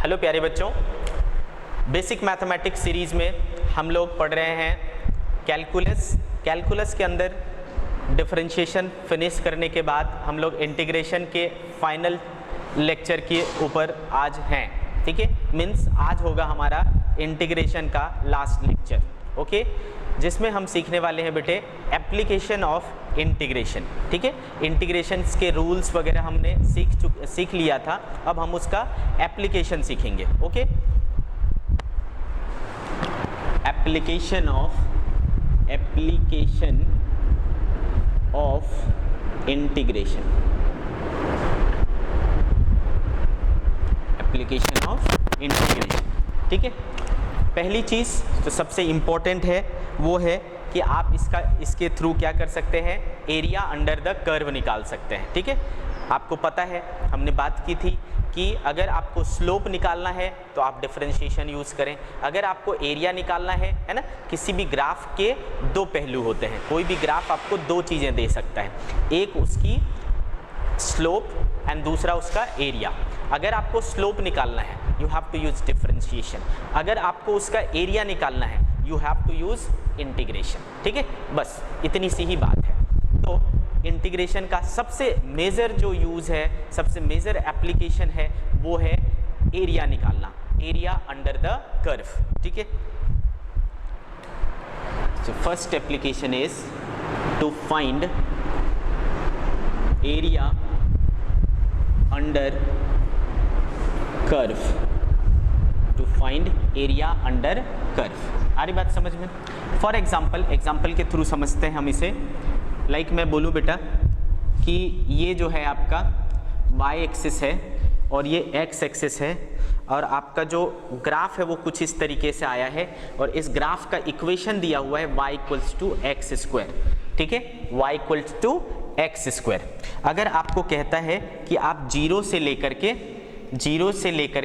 Hello प्यारे बच्चों, basic mathematics series में हम लोग पढ़ रहे हैं कैलकुलस के अंदर डिफरेंशिएशन फिनिश करने के बाद हम लोग इंटीग्रेशन के फाइनल लेक्चर के ऊपर आज हैं। ठीक है, मीन्स आज होगा हमारा इंटीग्रेशन का लास्ट लेक्चर। ओके, जिसमें हम सीखने वाले हैं बेटे एप्लीकेशन ऑफ इंटीग्रेशन। ठीक है, इंटीग्रेशन के रूल्स वगैरह हमने सीख लिया था, अब हम उसका एप्लीकेशन सीखेंगे। Okay, application of integration, application of integration. ठीक है, पहली चीज़ जो सबसे इम्पोर्टेंट है वो है कि आप इसके थ्रू क्या कर सकते हैं, एरिया अंडर द कर्व निकाल सकते हैं। ठीक है, आपको पता है हमने बात की थी कि अगर आपको स्लोप निकालना है तो आप डिफरेंशिएशन यूज़ करें, अगर आपको एरिया निकालना है ना, किसी भी ग्राफ के दो पहलू होते हैं, कोई भी ग्राफ आपको दो चीज़ें दे सकता है, एक उसकी स्लोप एंड दूसरा उसका एरिया। अगर आपको स्लोप निकालना है you have to use differentiation, अगर आपको उसका एरिया निकालना है you have to use integration. ठीक है, बस इतनी सी ही बात है। तो इंटीग्रेशन का सबसे मेजर जो यूज है, सबसे मेजर एप्लीकेशन है वो है एरिया निकालना, एरिया अंडर द कर्व। ठीक है, so first application is to find area under curve, to find area under curve. आ रही बात समझ में? फॉर एग्जाम्पल के थ्रू समझते हैं हम इसे। लाइक मैं बोलूँ बेटा कि ये जो है आपका y एक्सिस है और ये x एक्सिस है, और आपका जो ग्राफ है वो कुछ इस तरीके से आया है, और इस ग्राफ का इक्वेशन दिया हुआ है y equals to x square. ठीक है, y equals to x square. अगर आपको कहता है कि आप जीरो से लेकर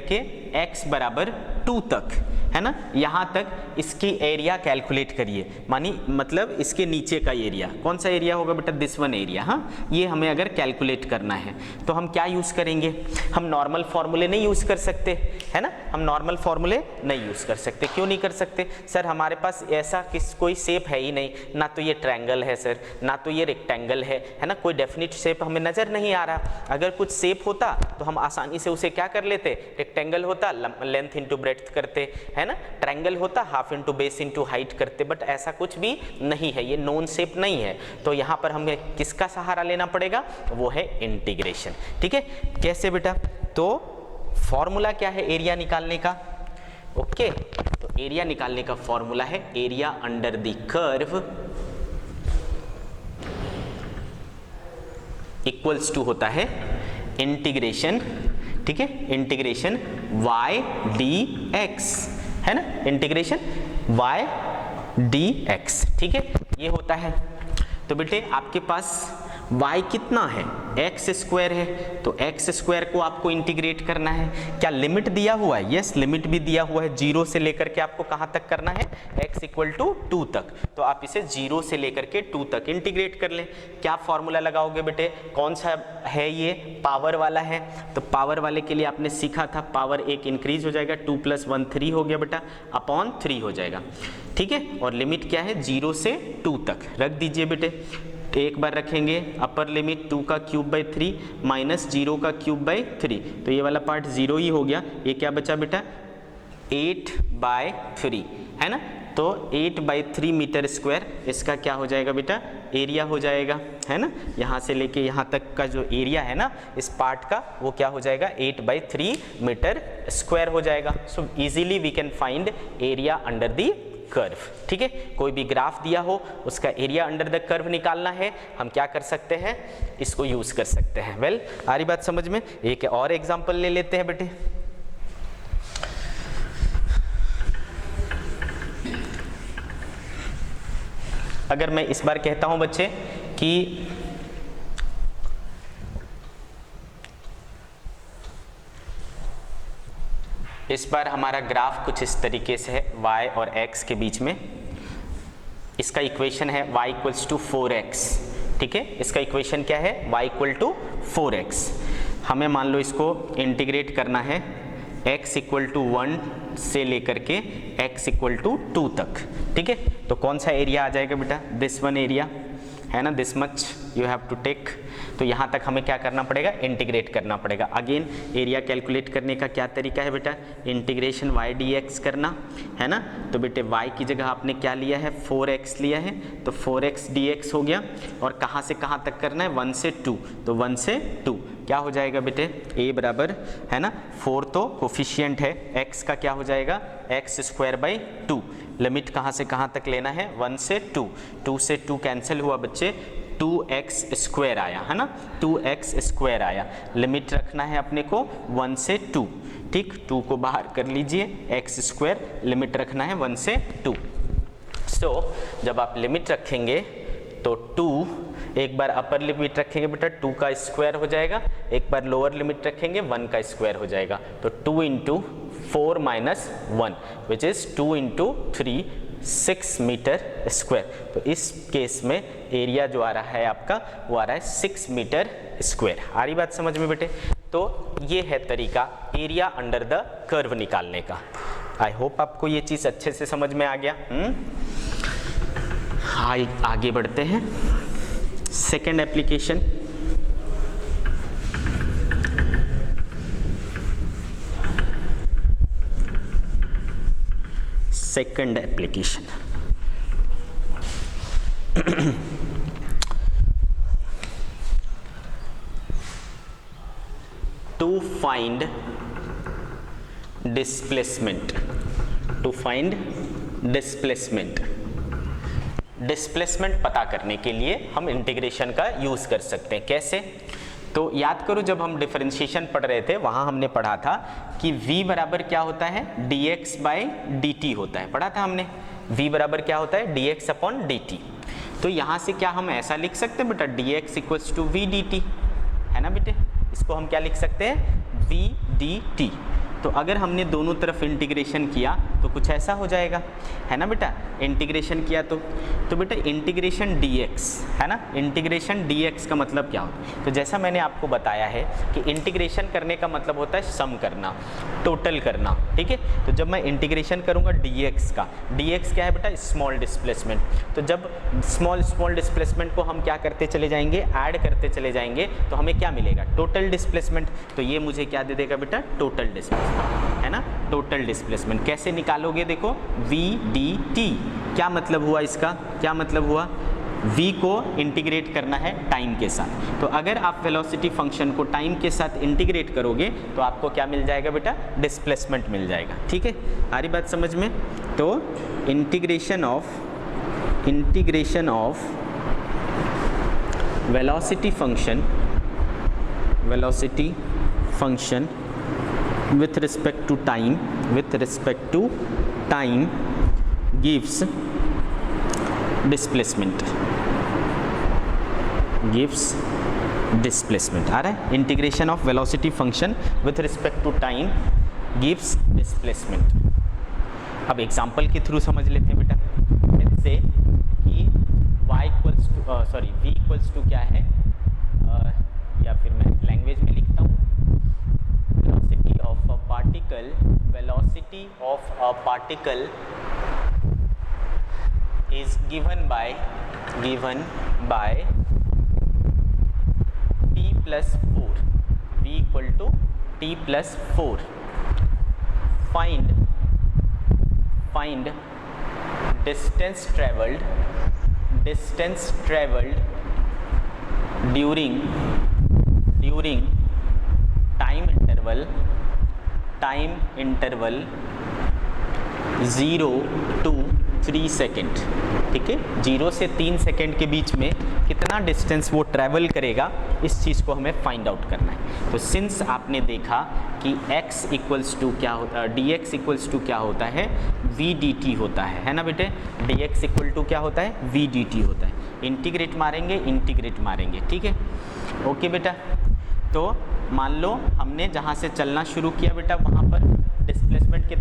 के x बराबर 2 तक, है ना, यहाँ तक इसकी एरिया कैलकुलेट करिए, मतलब इसके नीचे का एरिया, कौन सा एरिया होगा बेटा, दिस वन एरिया। हाँ, ये हमें अगर कैलकुलेट करना है तो हम क्या यूज़ करेंगे, हम नॉर्मल फॉर्मूले नहीं यूज़ कर सकते, है ना, हम नॉर्मल फॉर्मूले नहीं यूज़ कर सकते। क्यों नहीं कर सकते सर, हमारे पास ऐसा कोई शेप है ही नहीं, ना तो ये ट्रायंगल है सर, ना तो ये रेक्टेंगल है ना, कोई डेफिनेट शेप हमें नज़र नहीं आ रहा। अगर कुछ शेप होता तो हम आसानी से उसे क्या कर लेते, रेक्टेंगल होता लेंथ इंटू ब्रेड्थ करते, है ना, ट्रायंगल होता half into base into height करते, बट ऐसा कुछ भी नहीं है, ये नोन शेप नहीं है। तो यहाँ पर हमें किसका सहारा लेना पड़ेगा, वो है इंटीग्रेशन। ठीक है, कैसे बेटा, तो फॉर्मूला क्या है एरिया निकालने का। ओके, तो एरिया निकालने का फॉर्मूला है area under the curve equals to होता है इंटीग्रेशन, ठीक है, इंटीग्रेशन y dx, है ना, इंटीग्रेशन y dx। ठीक है, ये होता है। तो बेटे आपके पास y कितना है, एक्स स्क्वायर है, तो एक्स स्क्वायर को आपको इंटीग्रेट करना है। क्या लिमिट दिया हुआ है? यस, लिमिट भी दिया हुआ है, जीरो से लेकर के आपको कहाँ तक करना है, x इक्वल टू 2 तक। तो आप इसे जीरो से लेकर के 2 तक इंटीग्रेट कर लें। क्या फॉर्मूला लगाओगे बेटे, कौन सा है ये, पावर वाला है, तो पावर वाले के लिए आपने सीखा था, पावर एक इंक्रीज हो जाएगा, 2 + 1 3 हो गया बेटा, अपॉन 3 हो जाएगा। ठीक है, और लिमिट क्या है, 0 से 2 तक रख दीजिए बेटे। एक बार रखेंगे अपर लिमिट 2 का क्यूब बाई 3 माइनस 0 का क्यूब बाई 3, तो ये वाला पार्ट 0 ही हो गया। ये क्या बचा बेटा, 8/3, है ना, तो 8/3 मीटर स्क्वायर इसका क्या हो जाएगा बेटा, एरिया हो जाएगा, है ना। यहाँ से लेके यहाँ तक का जो एरिया है ना इस पार्ट का, वो क्या हो जाएगा, 8/3 मीटर स्क्वायर हो जाएगा। So easily we can find area under the curve. ठीक है, कोई भी ग्राफ दिया हो उसका एरिया अंडर द कर्व निकालना है, हम क्या कर सकते हैं, इसको यूज कर सकते हैं। वेल, आ रही बात समझ में? एक और एग्जांपल ले लेते हैं बेटे। अगर मैं इस बार कहता हूं बच्चे कि इस बार हमारा ग्राफ कुछ इस तरीके से है, y और x के बीच में, इसका इक्वेशन है y इक्वल्स टू 4x। ठीक है, इसका इक्वेशन क्या है, y इक्वल टू 4x। हमें मान लो इसको इंटीग्रेट करना है x इक्वल टू 1 से लेकर के x इक्वल टू 2 तक, ठीक है। तो कौन सा एरिया आ जाएगा बेटा, दिस वन एरिया है ना, this much you have to take. तो यहाँ तक हमें क्या करना पड़ेगा, इंटीग्रेट करना पड़ेगा। अगेन एरिया कैलकुलेट करने का क्या तरीका है बेटा, इंटीग्रेशन y dx करना है ना। तो बेटे y की जगह आपने क्या लिया है, 4x लिया है, तो 4x dx हो गया। और कहाँ से कहाँ तक करना है, 1 से 2, तो 1 से 2 क्या हो जाएगा बेटे, a बराबर है ना 4 तो कोफिशिएंट है, x का क्या हो जाएगा x स्क्वायर बाई 2। लिमिट कहाँ से कहाँ तक लेना है, 1 से 2, 2 से 2 कैंसिल हुआ बच्चे, 2x स्क्वायर आया है ना, 2x स्क्वायर आया। लिमिट रखना है अपने को 1 से 2, ठीक, 2 को बाहर कर लीजिए, x स्क्वायर लिमिट रखना है 1 से 2। सो जब आप लिमिट रखेंगे तो 2, एक बार अपर लिमिट रखेंगे बेटा 2 का स्क्वायर हो जाएगा, एक बार लोअर लिमिट रखेंगे 1 का स्क्वायर हो जाएगा। तो 2 into 4 minus 1 which is 2 into 3, 6 metre square. तो इस केस में एरिया जो आ रहा है आपका वो आ रहा है 6 मीटर स्क्वायर। आ रही बात समझ में बेटे। तो ये है तरीका एरिया अंडर द कर्व निकालने का। आई होप आपको ये चीज़ अच्छे से समझ में आ गया। आगे बढ़ते हैं, second application. Second application to find displacement, to find displacement. Displacement पता करने के लिए हम इंटीग्रेशन का यूज कर सकते हैं। कैसे, तो याद करो जब हम डिफरेंशिएशन पढ़ रहे थे वहां हमने पढ़ा था कि v बराबर क्या होता है, dx बाई dt होता है, पढ़ा था हमने। v बराबर क्या होता है, dx अपॉन dt। तो यहाँ से क्या हम ऐसा लिख सकते हैं बेटा, dx equals to v dt, है ना बेटे। इसको हम क्या लिख सकते हैं, v dt। तो अगर हमने दोनों तरफ इंटीग्रेशन किया तो कुछ ऐसा हो जाएगा, है ना बेटा। इंटीग्रेशन किया तो बेटा इंटीग्रेशन dx है ना, इंटीग्रेशन dx का मतलब क्या होता है। तो जैसा मैंने आपको बताया है कि इंटीग्रेशन करने का मतलब होता है सम करना, टोटल करना, ठीक है। तो जब मैं इंटीग्रेशन करूँगा dx का, dx क्या है बेटा, स्मॉल डिस्प्लेसमेंट। तो जब स्मॉल डिस्प्लेसमेंट को हम क्या करते चले जाएंगे, ऐड करते चले जाएंगे, तो हमें क्या मिलेगा, टोटल डिस्प्लेसमेंट। तो ये मुझे क्या दे देगा बेटा, टोटल डिस्प्लेसमेंट, है ना। टोटल डिस्प्लेसमेंट कैसे निकालोगे, देखो v dt क्या मतलब हुआ, इसका क्या मतलब हुआ, v को इंटीग्रेट करना है टाइम के साथ। तो अगर आप वेलोसिटी फंक्शन को टाइम के साथ इंटीग्रेट करोगे तो आपको क्या मिल जाएगा बेटा, डिस्प्लेसमेंट मिल जाएगा, ठीक है। आ रही बात समझ में। तो integration of velocity function with respect to time gives displacement, आ रहा है। Integration of velocity function with respect to time gives displacement. अब एग्जांपल के थ्रू समझ लेते हैं बेटा। लेट्स से कि v इक्वल्स टू क्या है, या फिर मैं लैंग्वेज में लिखता हूँ, velocity of a particle is given by t plus 4, v equal to t plus 4. Find distance traveled during time interval 0 to 3 second, ठीक है। 0 से 3 सेकेंड के बीच में कितना डिस्टेंस वो ट्रैवल करेगा, इस चीज़ को हमें फाइंड आउट करना है। तो सिंस आपने देखा कि x इक्वल्स टू क्या होता है, dx इक्वल्स टू क्या होता है, v dt होता है ना बेटे। dx इक्वल टू क्या होता है, v dt होता है। इंटीग्रेट मारेंगे, ठीक है। ओके बेटा। तो मान लो हमने जहाँ से चलना शुरू किया बेटा, वहाँ पर डिस्प्लेसमेंट के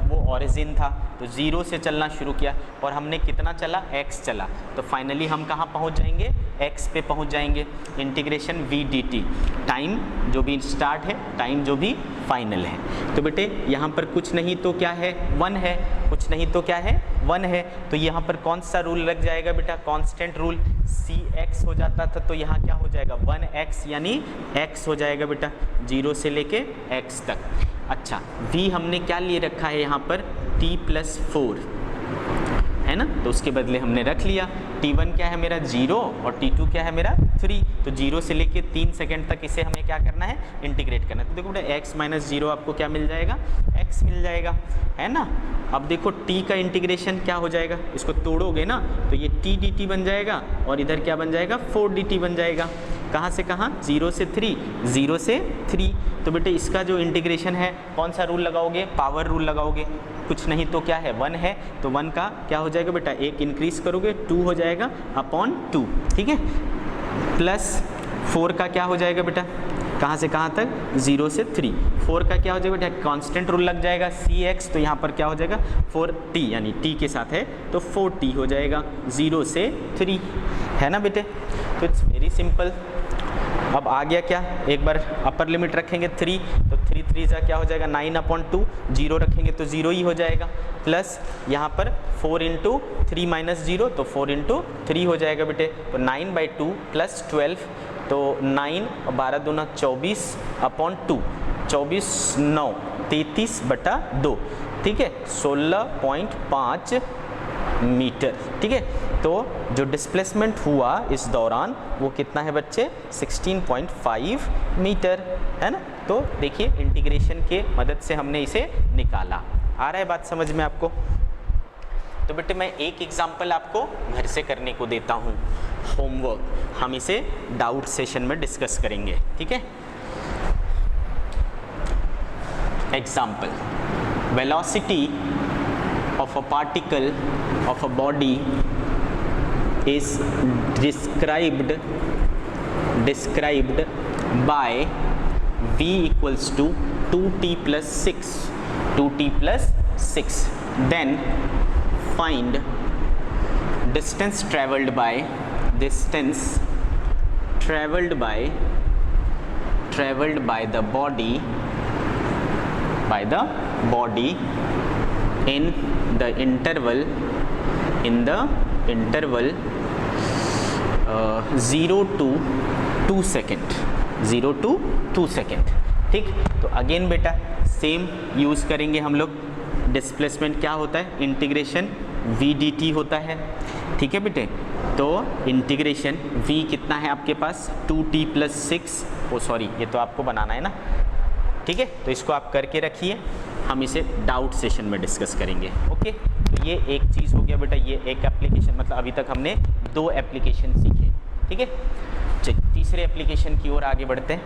वो ओरिजिन था, तो 0 से चलना शुरू किया और हमने कितना चला, x चला, तो फाइनली हम कहाँ पहुँच जाएंगे, x पे पहुँच जाएंगे। इंटीग्रेशन v dt, टाइम जो भी स्टार्ट है, टाइम जो भी फाइनल है। तो बेटे यहाँ पर कुछ नहीं तो क्या है, 1 है, कुछ नहीं तो क्या है, 1 है। तो यहाँ पर कौन सा रूल लग जाएगा बेटा, कांस्टेंट रूल। cx हो जाता था तो यहाँ क्या हो जाएगा, 1x, यानी x हो जाएगा बेटा 0 से लेके x तक। अच्छा, v हमने क्या लिए रखा है यहाँ पर, t+4 है ना, तो उसके बदले हमने रख लिया। t1 क्या है मेरा 0 और t2 क्या है मेरा 3, तो 0 से लेके 3 सेकंड तक इसे हमें क्या करना है, इंटीग्रेट करना है। तो देखो बेटा x - 0 आपको क्या मिल जाएगा, x मिल जाएगा, है ना। अब देखो t का इंटीग्रेशन क्या हो जाएगा, इसको तोड़ोगे ना तो ये t dt बन जाएगा और इधर क्या बन जाएगा, 4 dt बन जाएगा। कहाँ से कहाँ, 0 से 3, 0 से 3। तो बेटे इसका जो इंटीग्रेशन है, कौन सा रूल लगाओगे, पावर रूल लगाओगे। कुछ नहीं तो क्या है, 1 है, तो 1 का क्या हो जाएगा बेटा, 1 इंक्रीज करोगे 2 हो जाएगा अपॉन 2, ठीक है। प्लस 4 का क्या हो जाएगा बेटा, कहाँ से कहाँ तक, 0 से 3। 4 का क्या हो जाएगा बेटा, कांस्टेंट रूल लग जाएगा cx, तो यहाँ पर क्या हो जाएगा 4t, यानी t के साथ है तो 4t हो जाएगा 0 से 3, है ना बेटे। तो इट्स वेरी सिंपल। अब आ गया क्या, एक बार अपर लिमिट रखेंगे 3, तो 3 3 जा क्या हो जाएगा 9/2, 0 रखेंगे तो 0 ही हो जाएगा, प्लस यहाँ पर 4 × 3 - 0, तो 4 × 3 हो जाएगा बेटे, तो 9/2 + 12, तो 9 और 12 दूना 24/2, 24 9 33/2, ठीक है, 16.5 मीटर, ठीक है। तो जो डिस्प्लेसमेंट हुआ इस दौरान वो कितना है बच्चे, 16.5 मीटर, है ना। तो देखिए इंटीग्रेशन के मदद से हमने इसे निकाला। आ रहा है बात समझ में आपको। तो बेटे मैं एक एग्जांपल आपको घर से करने को देता हूँ, होमवर्क, हम इसे डाउट सेशन में डिस्कस करेंगे, ठीक है। Example, velocity of a particle of a body is described by v equals to 2t + 6, 2t + 6. Then find distance traveled by the body in the interval 0 to 2 second, 0 to 2 second, ठीक। तो again बेटा same use करेंगे हम लोग। Displacement क्या होता है, integration v dt होता है, ठीक है बेटे। तो इंटीग्रेशन v कितना है आपके पास, 2t + 6, ओ सॉरी ये तो आपको बनाना है ना, ठीक है। तो इसको आप करके रखिए, हम इसे डाउट सेशन में डिस्कस करेंगे, ओके। तो ये एक चीज़ हो गया बेटा, ये एक एप्लीकेशन, मतलब अभी तक हमने 2 एप्लीकेशन सीखे, ठीक है। चलिए तीसरे एप्लीकेशन की ओर आगे बढ़ते हैं।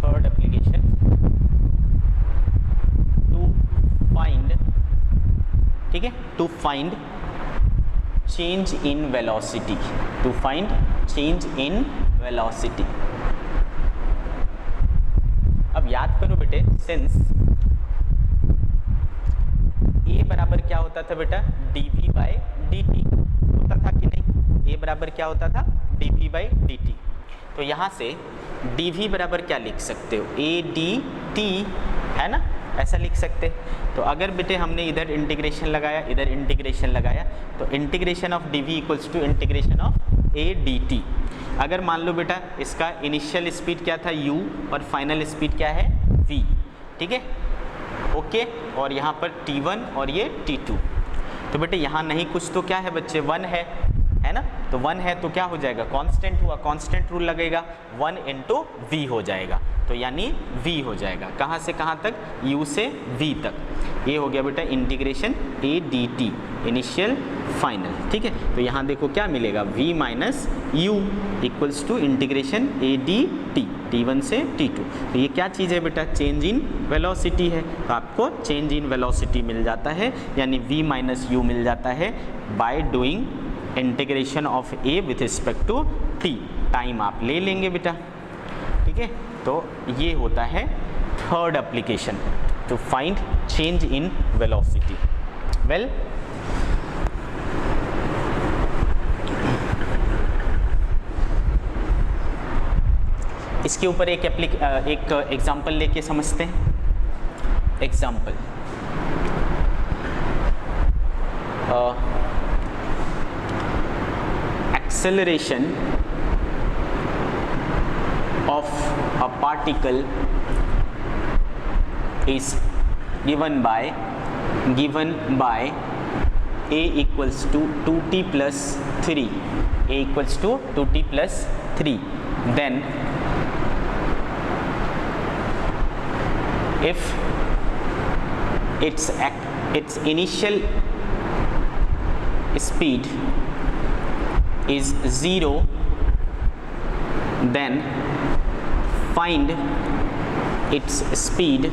थर्ड एप्लीकेशन, ठीक है, to find change in velocity, to find change in velocity. अब याद करो बेटे, सिंस a बराबर क्या होता था बेटा, dv/dt होता था कि नहीं, a बराबर क्या होता था, dv/dt। तो यहाँ से dv बराबर क्या लिख सकते हो, adt, है ना, ऐसा लिख सकते। तो अगर बेटे हमने इधर इंटीग्रेशन लगाया, इधर इंटीग्रेशन लगाया, तो integration of dv equals to integration of adt। अगर मान लो बेटा इसका इनिशियल स्पीड क्या था u और फाइनल स्पीड क्या है v, ठीक है, ओके। और यहाँ पर t1 और ये t2। तो बेटे यहाँ नहीं कुछ तो क्या है बच्चे, 1 है ना। तो 1 है तो क्या हो जाएगा, कांस्टेंट हुआ, कांस्टेंट रूल लगेगा, 1 × v हो जाएगा, तो यानी v हो जाएगा। कहाँ से कहाँ तक, u से v तक। ये हो गया बेटा integration a d t, initial final, ठीक है। तो यहाँ देखो क्या मिलेगा, v minus u equals to integration a d t, t1 से t2। तो ये क्या चीज़ है बेटा, चेंज इन वेलोसिटी है। तो आपको चेंज इन वेलोसिटी मिल जाता है, यानी v माइनस यू मिल जाता है by doing integration of a with respect to t। Time आप ले लेंगे बेटा, ठीक है। तो ये होता है third application, to find change in velocity. Well, इसके ऊपर एक एग्जाम्पल लेके समझते हैं। Example, acceleration of a particle is given by a equals to 2t plus 3, a equals to 2t plus 3, then if its initial speed is 0, then find its speed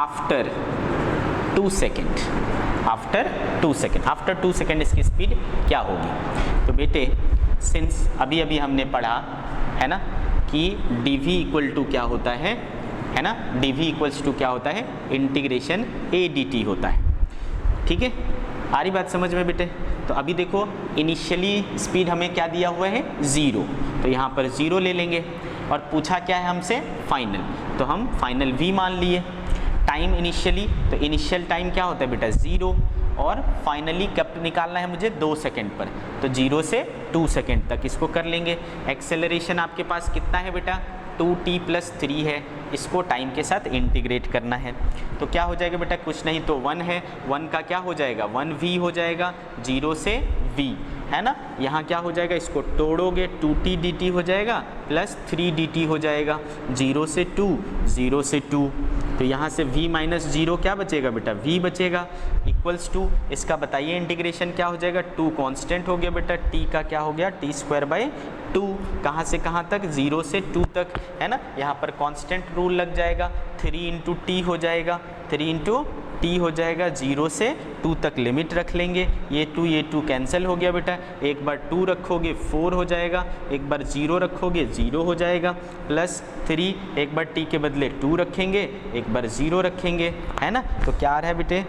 after 2 second. After 2 second इसकी speed क्या होगी। तो बेटे since अभी हमने पढ़ा है ना कि dv इक्वल टू क्या होता है ना, dv इक्वल्स टू क्या होता है, इंटीग्रेशन a dt होता है, ठीक है। आ रही बात समझ में बेटे। तो अभी देखो इनिशियली स्पीड हमें क्या दिया हुआ है, 0, तो यहाँ पर 0 ले लेंगे और पूछा क्या है हमसे, फाइनल, तो हम फाइनल v मान लिए। टाइम इनिशियली, तो इनिशियल टाइम क्या होता है बेटा 0, और फाइनली कब निकालना है मुझे, 2 सेकेंड पर, तो 0 से 2 सेकेंड तक इसको कर लेंगे। एक्सेलरेशन आपके पास कितना है बेटा, 2t plus 3 है, इसको टाइम के साथ इंटीग्रेट करना है। तो क्या हो जाएगा बेटा, कुछ नहीं तो 1 है, 1 का क्या हो जाएगा, 1v हो जाएगा, 0 से v है ना। यहाँ क्या हो जाएगा, इसको तोड़ोगे 2t dt हो जाएगा प्लस 3 dt हो जाएगा, 0 से 2, 0 से 2। तो यहाँ से v माइनस 0 क्या बचेगा बेटा, v बचेगा, इक्वल्स टू इसका बताइए इंटीग्रेशन क्या हो जाएगा, 2 कांस्टेंट हो गया बेटा, t का क्या हो गया, t स्क्वायर बाई 2, कहाँ से कहाँ तक, 0 से 2 तक है ना। यहाँ पर कांस्टेंट रूल लग जाएगा, 3 इंटू टी हो जाएगा, 3 इंटू टी हो जाएगा, 0 से 2 तक लिमिट रख लेंगे, ये 2 कैंसिल हो गया बेटा, एक बार 2 रखोगे 4 हो जाएगा, एक बार 0 रखोगे 0 हो जाएगा, प्लस 3, एक बार t के बदले 2 रखेंगे, एक बार 0 रखेंगे, है ना। तो क्या आ रहा है बेटे,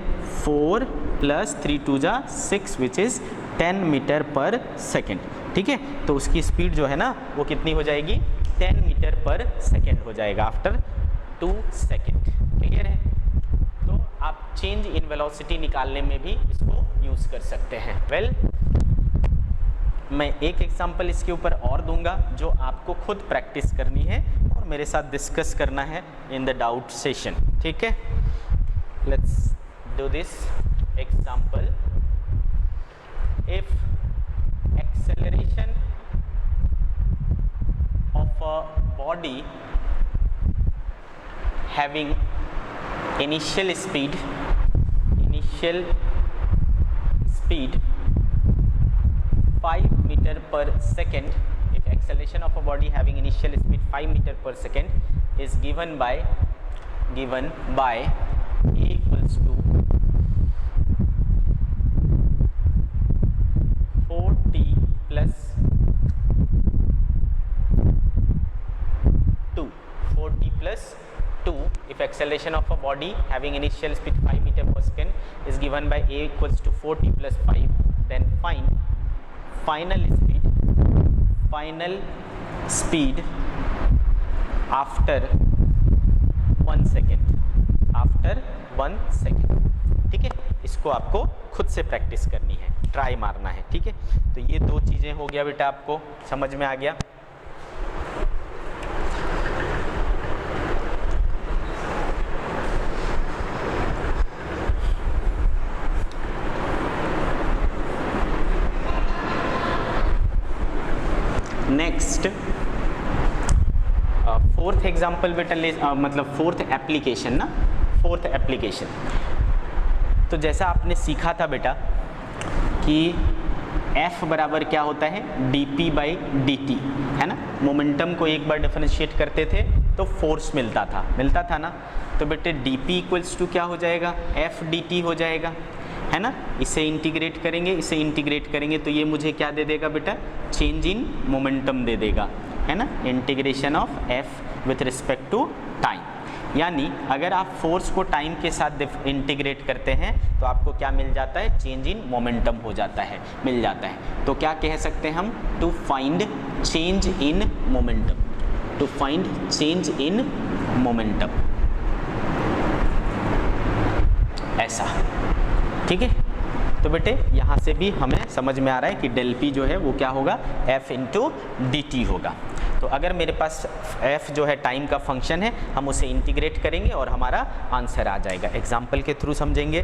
4 प्लस 3 2 जा 6 विच इज़ 10 मीटर पर सेकेंड, ठीक है। तो उसकी स्पीड जो है ना वो कितनी हो जाएगी, 10 मीटर पर सेकेंड हो जाएगा आफ्टर 2 सेकेंड, क्लियर है। तो आप चेंज इन वेलोसिटी निकालने में भी इसको यूज़ कर सकते हैं। वेल, मैं एक एग्जांपल इसके ऊपर और दूंगा जो आपको खुद प्रैक्टिस करनी है और मेरे साथ डिस्कस करना है इन द डाउट सेशन, ठीक है। Let's do this example. If acceleration of a body having initial speed 5 meter per second, if acceleration of a body having initial speed 5 meter per second is given by a equals to 4t plus 2, 4t plus 2, if acceleration of a body having initial speed 5 meter per second is given by a equals to 4t plus 5, then find final speed after 1 second, ठीक है। इसको आपको खुद से practice करनी है, try मारना है, ठीक है। तो ये 2 चीज़ें हो गया बेटा, आपको समझ में आ गया। नेक्स्ट फोर्थ एग्जाम्पल बेटा मतलब फोर्थ एप्लीकेशन ना, फोर्थ एप्लीकेशन, तो जैसा आपने सीखा था बेटा कि F बराबर क्या होता है dp बाई dt, है ना। मोमेंटम को एक बार डिफरेंशिएट करते थे तो फोर्स मिलता था ना। तो बेटे dp इक्वल्स टू क्या हो जाएगा, F dt हो जाएगा, है ना। इसे इंटीग्रेट करेंगे तो ये मुझे क्या दे देगा बेटा, चेंज इन मोमेंटम दे देगा, है ना। Integration of F with respect to time, यानी अगर आप फोर्स को टाइम के साथ इंटीग्रेट करते हैं तो आपको क्या मिल जाता है, चेंज इन मोमेंटम हो जाता है, मिल जाता है। तो क्या कह सकते हैं हम, to find change in momentum, to find change in momentum, ऐसा, ठीक है। तो बेटे यहाँ से भी हमें समझ में आ रहा है कि डेल पी जो है वो क्या होगा, F इंटू डी टी होगा। तो अगर मेरे पास f जो है टाइम का फंक्शन है, हम उसे इंटीग्रेट करेंगे और हमारा आंसर आ जाएगा। एग्जाम्पल के थ्रू समझेंगे।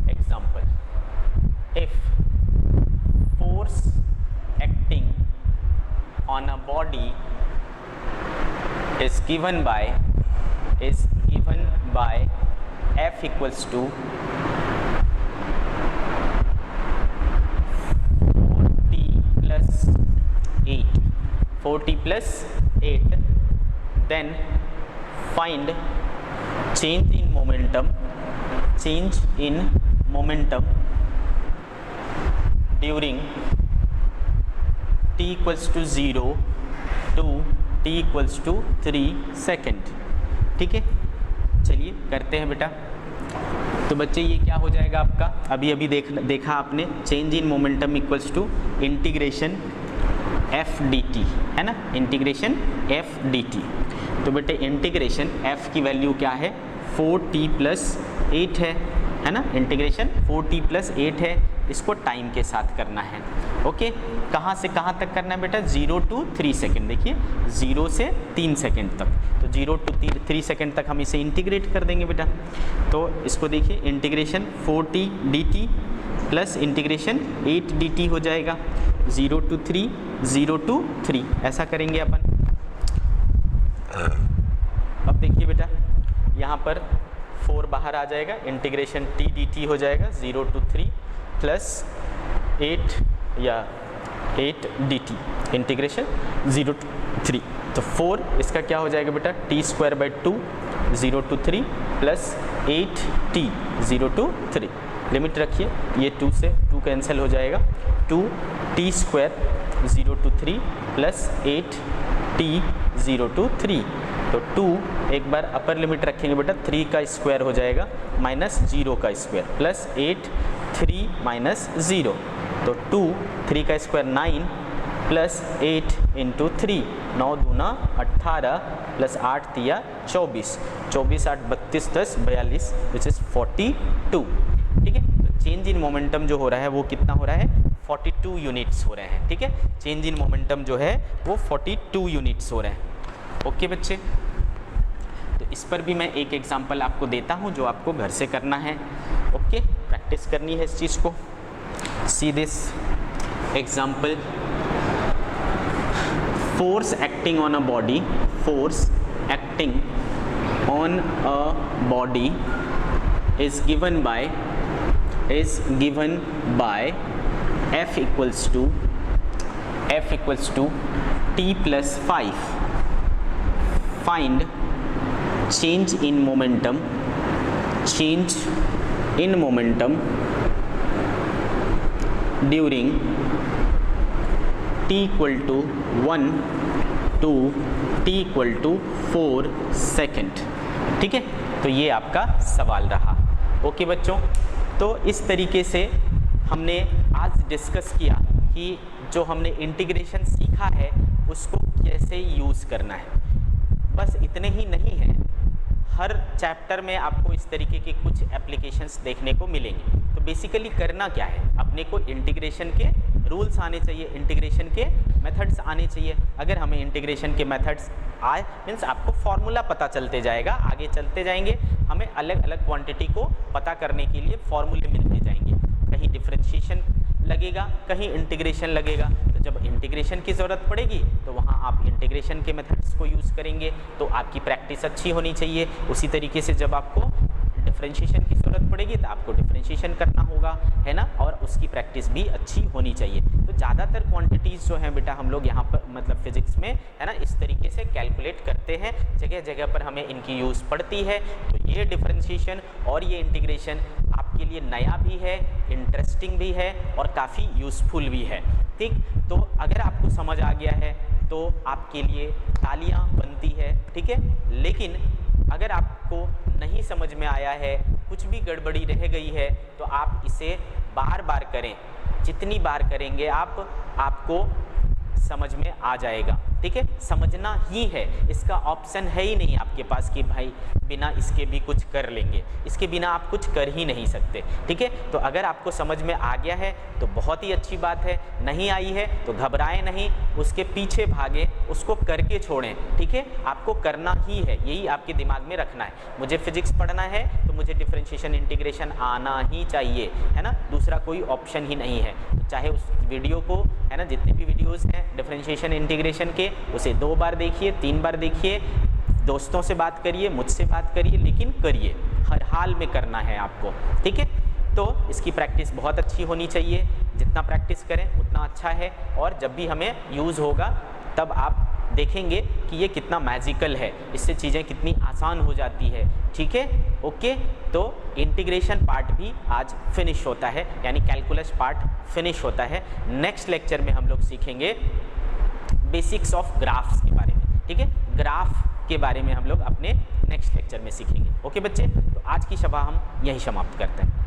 Example, if force acting on a body is given by F equals to 40 plus 8, then find change in momentum during t equals to 0 to t equals to 3 second, ठीक है। चलिए करते हैं बेटा। तो बच्चे ये क्या हो जाएगा आपका, अभी देखा आपने, change in momentum equals to integration F D T, है ना, इंटीग्रेशन एफ डी टी। तो बेटे इंटीग्रेशन एफ की वैल्यू क्या है, 4t प्लस 8 है ना। इंटीग्रेशन 4t प्लस 8 है, इसको टाइम के साथ करना है। ओके, कहाँ से कहाँ तक करना है बेटा, 0 to 3 सेकेंड। देखिए 0 से 3 सेकेंड तक, तो 0 to 3 सेकेंड तक हम इसे इंटीग्रेट कर देंगे बेटा। तो इसको देखिए, integration 4t dt plus integration 8 dt हो जाएगा, 0 to 3 ऐसा करेंगे अपन। अब देखिए बेटा, यहाँ पर 4 बाहर आ जाएगा, इंटीग्रेशन t dt हो जाएगा 0 to 3 plus 8 dt, integration 0 to 3। तो 4 इसका क्या हो जाएगा बेटा, t square by 2 0 to 3 plus 8t 0 to 3। Limit रखिए, ये 2 से 2 कैंसिल हो जाएगा, 2t square 0 to 3 plus 8t 0 to 3। तो 2 एक बार अपर लिमिट रखेंगे बेटा, 3 का स्क्वायर हो जाएगा माइनस 0 का स्क्वायर प्लस 8 3 माइनस 0। तो 2 3 का स्क्वायर 9 प्लस 8 इंटू 3, 9 दूना 18 प्लस 8 तिया 24, 24 8 32 10 42 विच इज़ 42, ठीक है। तो चेंज इन मोमेंटम जो हो रहा है वो कितना हो रहा है, 42 यूनिट्स हो रहे हैं, ठीक है। चेंज इन मोमेंटम जो है वो 42 यूनिट्स हो रहे हैं। ओके बच्चे, तो इस पर भी मैं एक एग्जांपल आपको देता हूँ जो आपको घर से करना है। ओके, प्रैक्टिस करनी है इस चीज़ को। See this example, force acting on a body, force acting on a body is given by F equals to t plus 5. Find change in momentum during t equal to 1 to t equal to 4 second, ठीक है। तो ये आपका सवाल रहा। Okay बच्चों, तो इस तरीके से हमने आज डिस्कस किया कि जो हमने इंटीग्रेशन सीखा है उसको कैसे यूज़ करना है। बस इतने ही नहीं है, हर चैप्टर में आपको इस तरीके के कुछ एप्लीकेशंस देखने को मिलेंगे। तो बेसिकली करना क्या है, अपने को इंटीग्रेशन के रूल्स आने चाहिए, इंटीग्रेशन के मेथड्स आने चाहिए। अगर हमें इंटीग्रेशन के मेथड्स आए मीन्स आपको फॉर्मूला पता चलते जाएगा, आगे चलते जाएंगे हमें अलग अलग क्वांटिटी को पता करने के लिए फॉर्मूले मिलते जाएंगे। कहीं डिफरेंशिएशन लगेगा, कहीं इंटीग्रेशन लगेगा, तो जब इंटीग्रेशन की ज़रूरत पड़ेगी तो वहाँ आप इंटीग्रेशन के मेथड्स को यूज़ करेंगे, तो आपकी प्रैक्टिस अच्छी होनी चाहिए। उसी तरीके से जब आपको डिफरेंशिएशन की ज़रूरत पड़ेगी तो आपको डिफरेंशिएशन करना होगा, है ना, और उसकी प्रैक्टिस भी अच्छी होनी चाहिए। तो ज़्यादातर क्वांटिटीज़ जो हैं बेटा हम लोग यहाँ पर मतलब फिजिक्स में, है ना, इस तरीके से कैलकुलेट करते हैं, जगह जगह पर हमें इनकी यूज़ पड़ती है। तो ये डिफरेंशिएशन और ये इंटीग्रेशन आपके लिए नया भी है, इंटरेस्टिंग भी है और काफ़ी यूज़फुल भी है। ठीक, तो अगर आपको समझ आ गया है तो आपके लिए तालियां बनती है, ठीक है। लेकिन अगर आपको नहीं समझ में आया है, कुछ भी गड़बड़ी रह गई है, तो आप इसे बार बार करें, जितनी बार करेंगे आप, आपको समझ में आ जाएगा, ठीक है। समझना ही है, इसका ऑप्शन है ही नहीं आपके पास कि भाई बिना इसके भी कुछ कर लेंगे, इसके बिना आप कुछ कर ही नहीं सकते, ठीक है। तो अगर आपको समझ में आ गया है तो बहुत ही अच्छी बात है, नहीं आई है तो घबराएं नहीं, उसके पीछे भागे, उसको करके छोड़ें, ठीक है। आपको करना ही है, यही आपके दिमाग में रखना है। मुझे फिजिक्स पढ़ना है तो मुझे डिफरेंशिएशन इंटीग्रेशन आना ही चाहिए, है ना, दूसरा कोई ऑप्शन ही नहीं है। तो चाहे उस वीडियो को, है ना, जितने भी वीडियोज़ हैं डिफरेंशिएशन इंटीग्रेशन के, उसे 2 बार देखिए, 3 बार देखिए, दोस्तों से बात करिए, मुझसे बात करिए, लेकिन करिए, हर हाल में करना है आपको, ठीक है। तो इसकी प्रैक्टिस बहुत अच्छी होनी चाहिए, जितना प्रैक्टिस करें उतना अच्छा है, और जब भी हमें यूज़ होगा तब आप देखेंगे कि ये कितना मैजिकल है, इससे चीज़ें कितनी आसान हो जाती है, ठीक है। ओके, तो इंटीग्रेशन पार्ट भी आज फिनिश होता है, यानी कैलकुलस पार्ट फिनिश होता है। नेक्स्ट लेक्चर में हम लोग सीखेंगे बेसिक्स ऑफ ग्राफ्स के बारे में, ठीक है। ग्राफ के बारे में हम लोग अपने नेक्स्ट लेक्चर में सीखेंगे। ओके बच्चे, तो आज की सभा हम यहीं समाप्त करते हैं।